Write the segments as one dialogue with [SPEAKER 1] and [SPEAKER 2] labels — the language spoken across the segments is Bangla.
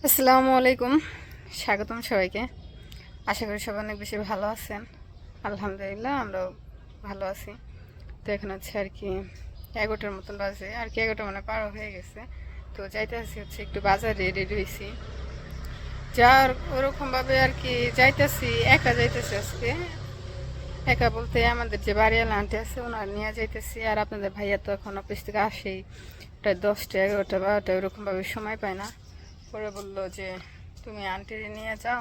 [SPEAKER 1] আসসালামু আলাইকুম, স্বাগতম সবাইকে। আশা করি সবাই অনেক বেশি ভালো আছেন। আলহামদুলিল্লাহ আমরাও ভালো আছি। তো এখন হচ্ছে আর কি 11টার মতন বাজে, আর কি 11টা মানে পার হয়ে গেছে। তো যাইতে আসি হচ্ছে একটু বাজারে, রেডি হয়েছি যার ওরকমভাবে আর কি যাইতেছি, একা যাইতেছি আজকে। একা বলতে আমাদের যে বাড়িওয়ালা আন্টি আছে ওনার নিয়ে যাইতেছি, আর আপনাদের ভাইয়া তো এখন অফিস থেকে আসেই প্রায় 10টা 11টা 12টা ওরকমভাবে সময় পায় না। পরে বললো যে তুমি আন্টিরে নিয়ে যাও,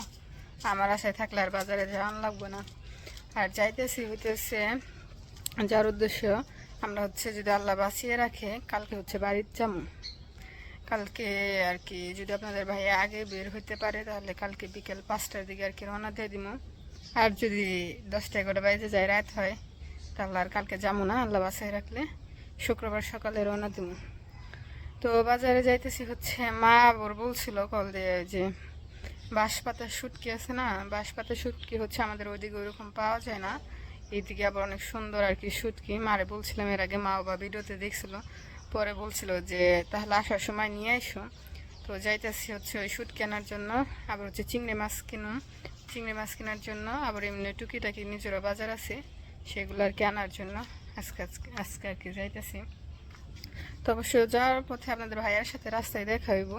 [SPEAKER 1] আমার আশায় থাকলে আর বাজারে যাওয়ান লাগবে না। আর যাইতেছি হইতেছে যার উদ্দেশ্য আমরা হচ্ছে যদি আল্লাহ বাঁচিয়ে রাখে কালকে হচ্ছে বাড়ির যাবো। কালকে আর কি যদি আপনাদের ভাই আগে বের হইতে পারে তাহলে কালকে বিকেল 5টার দিকে আর কি রওনা দিয়ে দিব। আর যদি 10টা 11টা বাজে যায়, রাত হয়, তাহলে আর কালকে যাবো না, আল্লাহ বাঁচিয়ে রাখলে শুক্রবার সকালে রওনা দিব। তো বাজারে যাইতেছি হচ্ছে মা আবার বলছিল কল দিয়ে যে বাঁশপাতার শুটকি আছে না, বাঁশপাতার শুটকি হচ্ছে আমাদের ওইদিকে ওইরকম পাওয়া যায় না, এইদিকে আবার অনেক সুন্দর আর কি শুটকি। মারে বলছিলাম এর আগে, মা বাবা ভিডিওতে দেখছিল, পরে বলছিল যে তাহলে আসার সময় নিয়ে এসো। তো যাইতেছি হচ্ছে ওই শুটকি কেনার জন্য, আবার হচ্ছে চিংড়ি মাছ কিনুম, চিংড়ি মাছ কেনার জন্য, আবার এমনি টুকিটাকি নিজেরও বাজার আছে সেগুলো আর কি আনার জন্য আজকে আজকে আর কি যাইতেছি। তো অবশ্যই যাওয়ার পথে আপনাদের ভাইয়ার সাথে রাস্তায় দেখা হইব।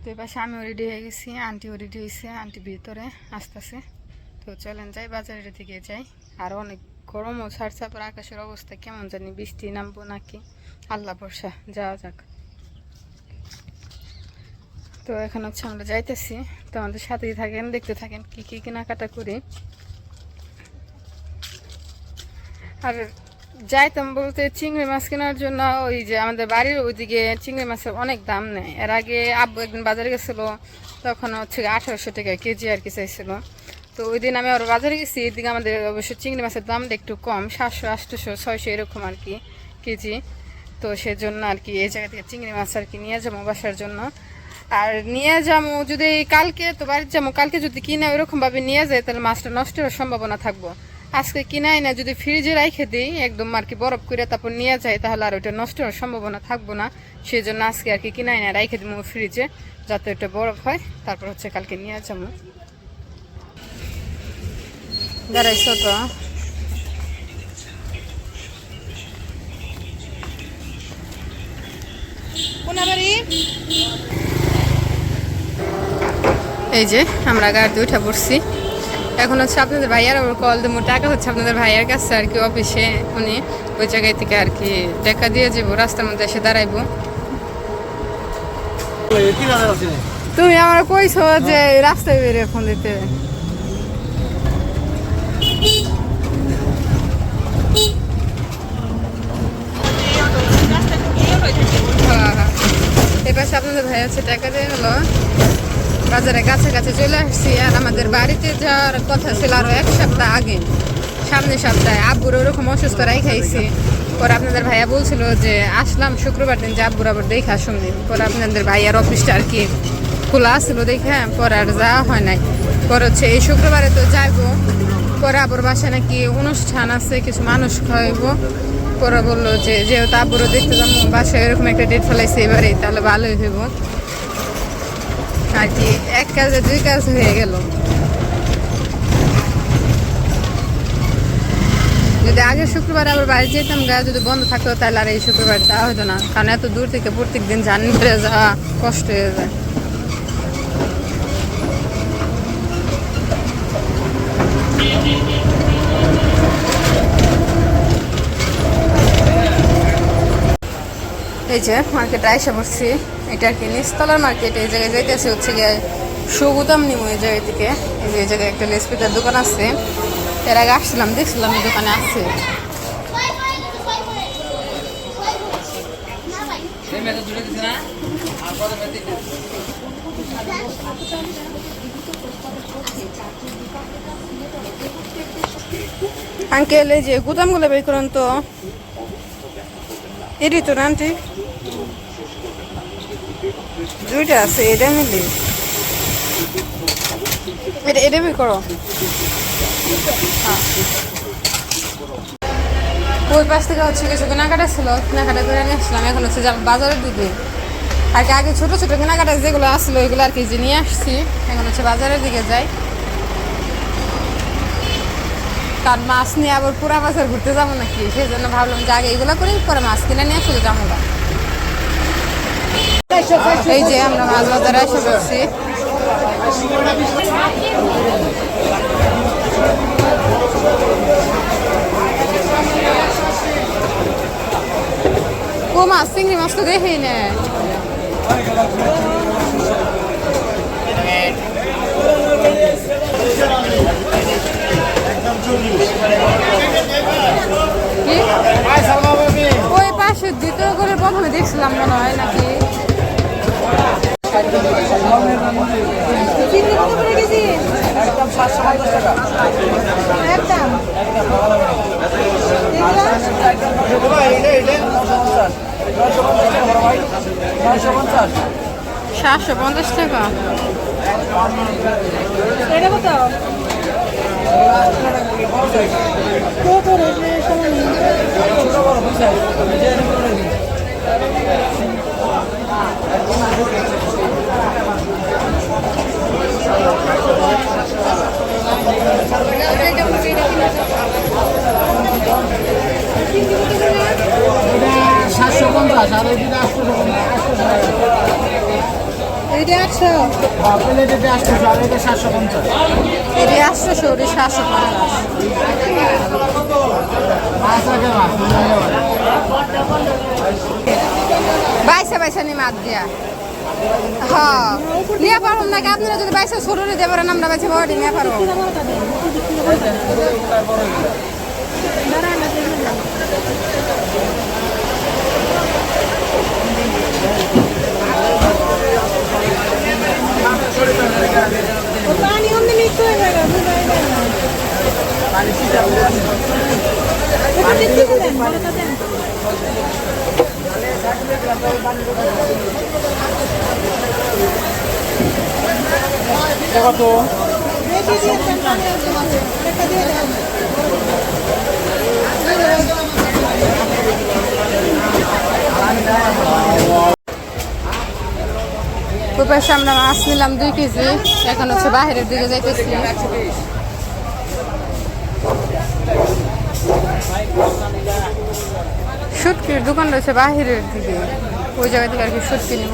[SPEAKER 1] তো এই পাশে আমিও রেডি হয়ে গেছি, আন্টিও রেডি হয়েছে, আন্টি ভিতরে আসতেছে। তো চলেন যাই, বাজারের দিকে যাই। আর অনেক গরমও ছাড়ছে, পর আকাশের অবস্থা কেমন জানি, বৃষ্টি নামবো নাকি, আল্লাহ ভরসা, যাওয়া যাক। তো এখন হচ্ছে আমরা যাইতেছি, তো আমাদের সাথেই থাকেন, দেখতে থাকেন কি কি কেনাকাটা করি। আর যাইতাম বলতে চিংড়ি মাছ কেনার জন্য, ওই যে আমাদের বাড়ির ওইদিকে চিংড়ি মাছের অনেক দাম নেয়। এর আগে আব্বু একদিন বাজারে গেছিলো, তখন হচ্ছে 1800 টাকা কেজি আর কি চাইছিল। তো ওই দিন আমি আরও বাজারে গেছি, এদিকে আমাদের অবশ্য চিংড়ি মাছের দামটা একটু কম, 700 800 600 এরকম আর কি কেজি। তো সেজন্য আর কি এই জায়গা থেকে চিংড়ি মাছ আর কি নিয়ে যাবো বাসার জন্য। আর নিয়ে যাবো যদি কালকে, তো বাড়িতে যাবো কালকে, যদি কিনে ওইরকমভাবে নিয়ে যায় তাহলে মাছটা নষ্ট হওয়ার সম্ভাবনা থাকবো। আজকে কিনাই না, যদি ফ্রিজে রাখে দিই একদম আর কি বরফ করে তারপর নিয়ে যায় তাহলে আর ওইটা নষ্ট হওয়ার সম্ভাবনা থাকবো না। সেই জন্য আজকে আর কি কিনাই না, রাখে দিব ফ্রিজে যাতে ওইটা বরফ হয়, তারপর হচ্ছে কালকে নিয়ে যাবো। দাঁড়াইছো তো, এই যে আমরা গাড়িতে উঠে পড়ছি। এখন হচ্ছে আপনাদের ভাইয়ার আবার কল দেবো, টাকা হচ্ছে আপনাদের ভাইয়ার কাছে আর কি অফিসে, উনি ওই জায়গায় থেকে আর কি টাকা দিয়ে যাবো, রাস্তার মধ্যে এসে দাঁড়াইবো। তুমি আমার কইছো যে রাস্তায় বেরিয়ে ফোন দিতে। এবার আপনাদের ভাই হচ্ছে টাকা দিয়ে গেলো, বাজারে কাছাকাছি চলে আসছি। আর আমাদের বাড়িতে যাওয়ার কথা ছিল আরো 1 সপ্তাহ আগে, সামনের সপ্তাহে। আব্বুর ওরকম অসুস্থ খাইছি, পরে আপনাদের ভাইয়া বলছিল যে আসলাম শুক্রবার দিন যে আব্বুর আবার দেখে আসুন। পরে আপনাদের ভাইয়ার অফিসটা আর কি খোলা আসলো দেখে, পরে আর যাওয়া হয় নাই। পরে হচ্ছে এই শুক্রবারে তো যাইবো, পরে আবার বাসায় নাকি অনুষ্ঠান আছে, কিছু মানুষ খাওয়াইব। পরে বললো যে যেহেতু আব্বুরও দেখতে যাবো, বাসায় এরকম একটা ডেট ফেলাইছে এবারে, তাহলে ভালোই হইব আর কি, 1 কাজে 2 কাজ হয়ে গেল। যদি আগের শুক্রবার আবার বাইরে যেতাম গা, যদি বন্ধ থাকতো তাহলে আর এই শুক্রবার যাওয়া হতো না, কারণ এত দূর থেকে প্রত্যেক দিন জার্নি করে যাওয়া কষ্ট হয়ে যায়। এই যে মার্কেট আইসা পড়ছি, এটা আর কি নিচতলার মার্কেট। এই জায়গায় যাইতেছে হচ্ছে গিয়ে সুগুদাম নিমো, এই জায়গা থেকে। এই জায়গায় একটা লেসপিতার দোকান আছে, এর আগে আসছিলাম দেখছিলাম এই দোকানে আছে। আঙ্কেল এই যে গুদামগুলো বের করেন তো, এরই তো না আন্টি, 2টা আছে, এটা মিলি এটা বের করো। হ্যাঁ, ওই পাশ থেকে হচ্ছে কিছু কেনাকাটা ছিল, কেনাকাটা করে নিয়ে আসলাম। এখন হচ্ছে বাজারের দিকে আর কি আগে ছোটো ছোটো কেনাকাটা যেগুলো আসলো ওইগুলো আর কি যে নিয়ে আসছি। এখন হচ্ছে বাজারের দিকে যাই, কারণ মাছ নিয়ে আবার পুরা বাজার ঘুরতে যাবো নাকি, সেই জন্য ভাবলাম যে আগে এগুলো করি, পরে মাছ কিনে নিয়ে আসলে যাবো না। এই যে আমরা মাছ বাজারে এসে পড়ছি। ও মাছ, চিংড়ি মাছ তো দেখেই না। ওই পাশে দ্বিতীয় করে প্রথমে দেখছিলাম মনে হয় নাকি। সাতশো 50 টাকা। এটা 800, এটা 750, এটা 800, ওটা 750। বাইসা বাইসা নি মাছ দিয়া, হ্যাঁ নিয়ে পারব নাকি? আপনারা যদি বাইসা ছোট নিতে পারেন, আমরা বাইসা বড় নিয়ে পারবো। পাশে আমরা মাছ নিলাম 2 কেজি। এখন হচ্ছে বাইরের দিকে যাইতেছি। শুটকির দোকান রয়েছে বাহিরের দিকে, ওই জায়গা থেকে আর কি শুটকি নিব।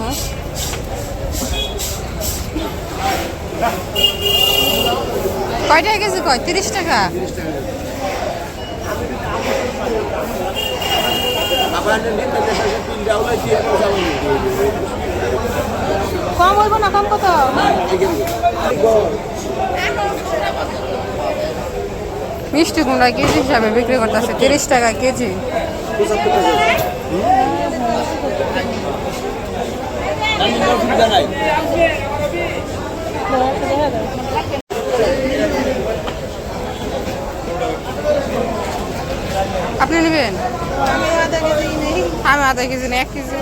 [SPEAKER 1] কয় টাকা কেজি? কয় 30 টাকা। কম হইব না? কম কত? মিষ্টি কুমড়া কেজি হিসাবে বিক্রি করতেছে 30 টাকা কেজি। আপনি নেবেন? আমি আধা কেজি না 1 কেজি।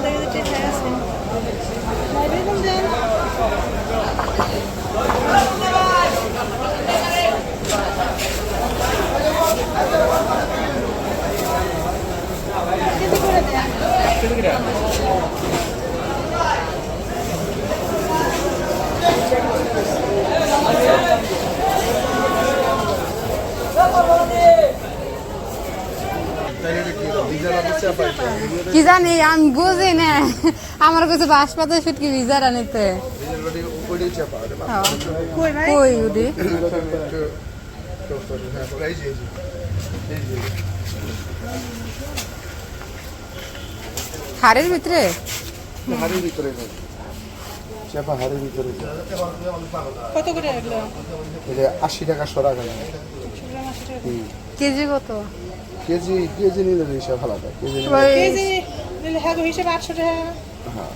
[SPEAKER 1] কি জানি, আমি বুঝি না। আমার কাছে বাঁশপাতা শুটকি ভিজারা নিতে কই উঠি হাড়ের ভিতরে। কত করে?
[SPEAKER 2] 80 টাকা সরা
[SPEAKER 1] কেজি কত?
[SPEAKER 2] কেজি কেজি নিলে হিসাব আলাদা। কেজি
[SPEAKER 3] নিলে হ্যাঁ হিসাবে 800 টাকা।
[SPEAKER 2] হ্যাঁ,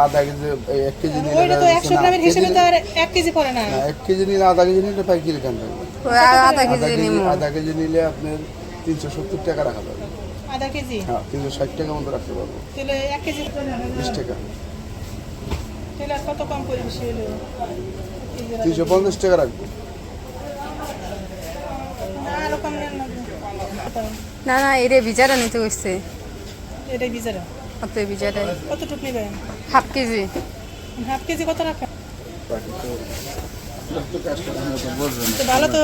[SPEAKER 2] আধা কেজি 1 কেজি নিলে
[SPEAKER 3] ওইটা তো 100 গ্রামের হিসাবে তো আর 1 কেজি পড়ে না।
[SPEAKER 2] 1 কেজি নিলে আধা কেজি নিলে পাইকারি দাম পাবেন। আধা কেজি নিলে আপনার 370 টাকা রাখা যাবে।
[SPEAKER 3] আধা কেজি?
[SPEAKER 2] হ্যাঁ, 360 টাকা মতো রাখতে পারবো।
[SPEAKER 3] তাহলে 1 কেজি
[SPEAKER 2] 20 টাকা।
[SPEAKER 3] তাহলে কত কম করে বেশি হলো?
[SPEAKER 2] 350 টাকা রাখবো।
[SPEAKER 3] আরো কম নেন
[SPEAKER 1] না না, এটা বিচারা নিতে হচ্ছে।
[SPEAKER 3] এটাই বিচারা?
[SPEAKER 1] কত বিচারা?
[SPEAKER 3] কতটুকু নেবেন?
[SPEAKER 1] Half KG.
[SPEAKER 3] হাফ কেজি কত রাখেন?
[SPEAKER 2] বাকি তো একটু কাজ করার মতো বলবেন
[SPEAKER 3] তো ভালো তো,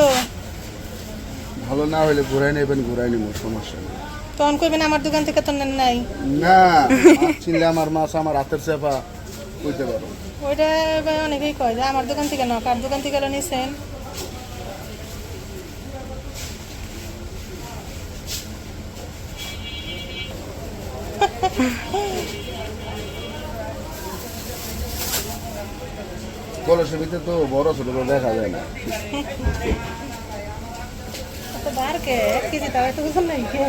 [SPEAKER 2] ভালো না হলে ঘুরাই নেবেন, ঘুরাই নেব, সমস্যা নেই।
[SPEAKER 3] তখন করবেন আমার দোকান থেকে তো নেন নাই।
[SPEAKER 2] না, মাছ চিনলে আমার মাছ আমার হাতের চেপা বুঝতে পারো।
[SPEAKER 3] ওইটা এবার অনেকেই কয় যে আমার দোকান থেকে না, কার দোকান থেকে নিছেন।
[SPEAKER 2] কলসের ভিতরে তো বড় ছোট তো দেখা যায় না।
[SPEAKER 3] তো বার কে 1 কেজি তাও তো বুঝুন নাই কে।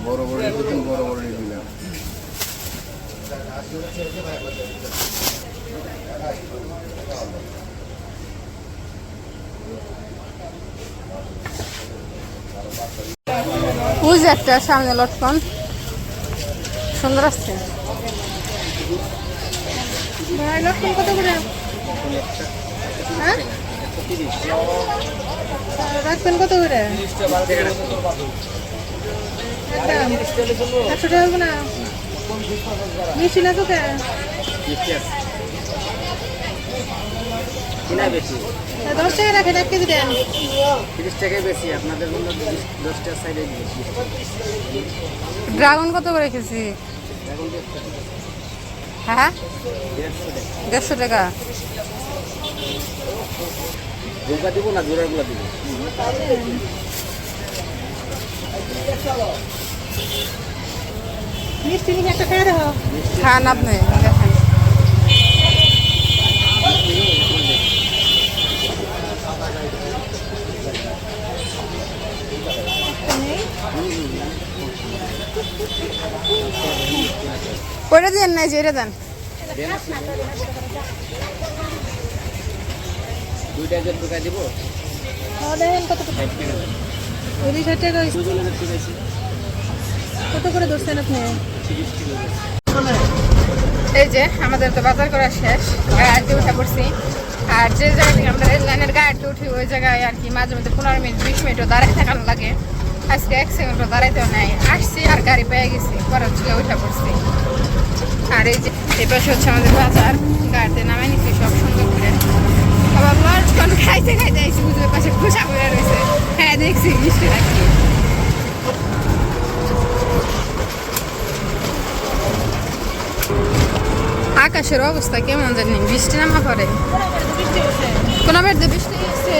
[SPEAKER 2] বড় বড় দিন, বড় বড় দিলাম।
[SPEAKER 1] ওই যে একটা সামনে লটকন সুন্দর আসছে।
[SPEAKER 3] ভাই লটকন কত করে? হ্যাঁ রাখবেন কত করে? একদম 100 টাকা হবে না? মিষ্টি না তো কে?
[SPEAKER 4] কিনা বেশি
[SPEAKER 3] 10 টাকা রাখেন, 1 কেজি দেন।
[SPEAKER 4] 30 টাকায় বেশি, আপনাদের জন্য 10টার সাইডে বেশি।
[SPEAKER 1] ড্রাগন কত করে কেজি? হ্যাঁ 150 টাকা।
[SPEAKER 4] জোড়া দিব না, জোড়াগুলো দিব।
[SPEAKER 3] মিষ্টি নিয়ে একটা খেয়ে দেখো।
[SPEAKER 1] খান আপনি দেখেন। ওইটা দেন নাই যে এটা দেন।
[SPEAKER 4] দুইটা যে টাকা দিব,
[SPEAKER 3] দেন কত টাকা? 60 টাকা হইছে।
[SPEAKER 4] দুজনের টাকা আছে
[SPEAKER 3] কত করে ধরছেন আপনি?
[SPEAKER 4] 30 টাকা।
[SPEAKER 1] এই যে আমাদের তো বাজার করা শেষ, গাড়িতে উঠে পড়ছি। আর যে জায়গা থেকে আমরা রেল লাইনের গাড়িতে উঠি ওই জায়গায় আর কি মাঝে মধ্যে 15 মিনিট 20 মিনিটও দাঁড়ায় থাকানো লাগে। আজকে 1 সেকেন্ডও দাঁড়াইতেও নাই, আসছি আর গাড়ি পেয়ে গেছি, পরে হচ্ছে উঠে পড়ছি। আর এই যে এই পাশে হচ্ছে আমাদের বাজার, গাড়িতে নামাই নিচ্ছি সব সুন্দর করে। আবার লটকন খাইতে খাইতে আইসি, বুঝবে পাশে খোসা পড়ে রয়েছে। হ্যাঁ দেখছি মিষ্টি রাখছি। আকাশের অবস্থা কেমন জানি, বৃষ্টি নামা পড়ে। কোন বাড়িতে বৃষ্টি হয়েছে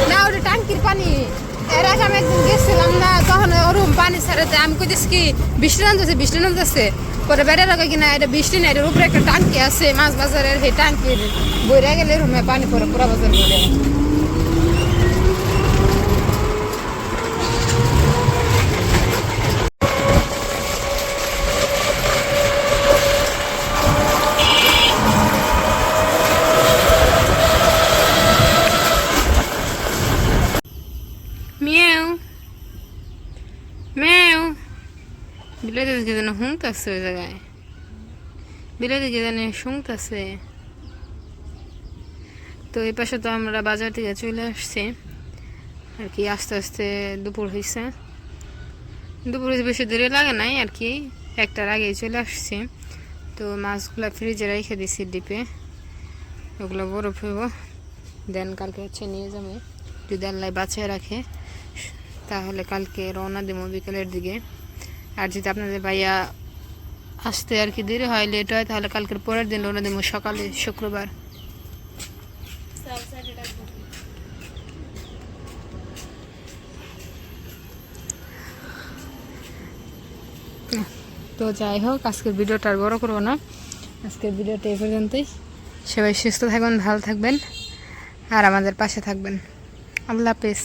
[SPEAKER 1] না? ওটা টাঙ্কির পানি। এর আগে আমি একদিন গেছিলাম না, তখন ওরকম পানি ছাড়াতে আমি কইতেছি কি বৃষ্টি নামতেছে। পরে বেড়ে রাখা কিনা এটা বৃষ্টি না, এটার উপরে একটা টাঙ্কি আছে মাছ বাজারের, সেই টাঙ্কির বইরা গেলে রুমে পানি পরে পুরা বাজার বলে। Meow. Meow. বিলাইতে যেন শুনতেছে ওই জায়গায়, বিলাইতে যেন শুনতেছে। তো এই পাশে তো আমরা বাজার থেকে চলে আসছি আর কি, আস্তে আস্তে দুপুর হয়েছে। দুপুর বেশি দেরি লাগে নাই আর কি, 1টার আগেই চলে আসছি। তো মাছগুলো ফ্রিজে রেখে দিছি ডিপে, ওগুলো বরফ হইব, দেন কালকে হচ্ছে নিয়ে যাবো। যদি আল্লাহ বাঁচিয়ে রাখে তাহলে কালকে রওনা দেবো বিকেলের দিকে। আর যদি আপনাদের ভাইয়া আসতে আর কি দেরি হয়, লেট হয়, তাহলে কালকের পরের দিন রওনা দেবো সকালে, শুক্রবার। তো যাই হোক, আজকের ভিডিওটা আর বড় করবো না, আজকের ভিডিওটা এই পর্যন্তই। সবাই সুস্থ থাকবেন, ভালো থাকবেন আর আমাদের পাশে থাকবেন। আল্লাহ হাফেজ।